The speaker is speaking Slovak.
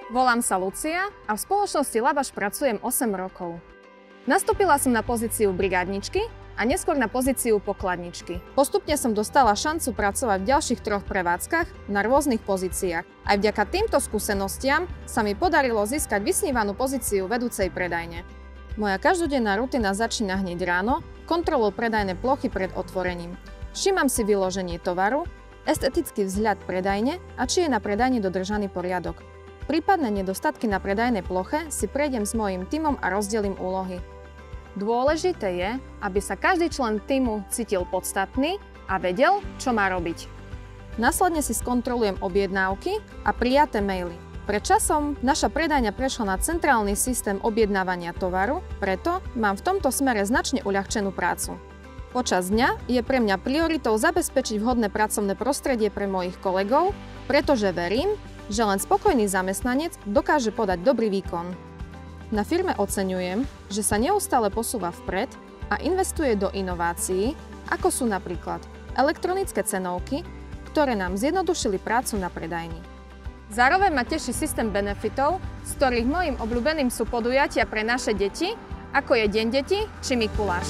Volám sa Lucia a v spoločnosti Labaš pracujem 8 rokov. Nastúpila som na pozíciu brigádničky a neskôr na pozíciu pokladničky. Postupne som dostala šancu pracovať v ďalších 3 prevádzkach na rôznych pozíciách. Aj vďaka týmto skúsenostiam sa mi podarilo získať vysnívanú pozíciu vedúcej predajne. Moja každodenná rutina začína hneď ráno kontrolou predajnej plochy pred otvorením. Všímam si vyloženie tovaru, estetický vzhľad predajne a či je na predajni dodržaný poriadok. Prípadné nedostatky na predajnej ploche si prejdem s mojím tímom a rozdelím úlohy. Dôležité je, aby sa každý člen tímu cítil podstatný a vedel, čo má robiť. Následne si skontrolujem objednávky a prijaté maily. Pred časom naša predajňa prešla na centrálny systém objednávania tovaru, preto mám v tomto smere značne uľahčenú prácu. Počas dňa je pre mňa prioritou zabezpečiť vhodné pracovné prostredie pre mojich kolegov, pretože verím, že len spokojný zamestnanec dokáže podať dobrý výkon. Na firme oceňujem, že sa neustále posúva vpred a investuje do inovácií, ako sú napríklad elektronické cenovky, ktoré nám zjednodušili prácu na predajni. Zároveň ma teší systém benefitov, z ktorých mojím obľúbeným sú podujatia pre naše deti, ako je Deň detí či Mikuláš.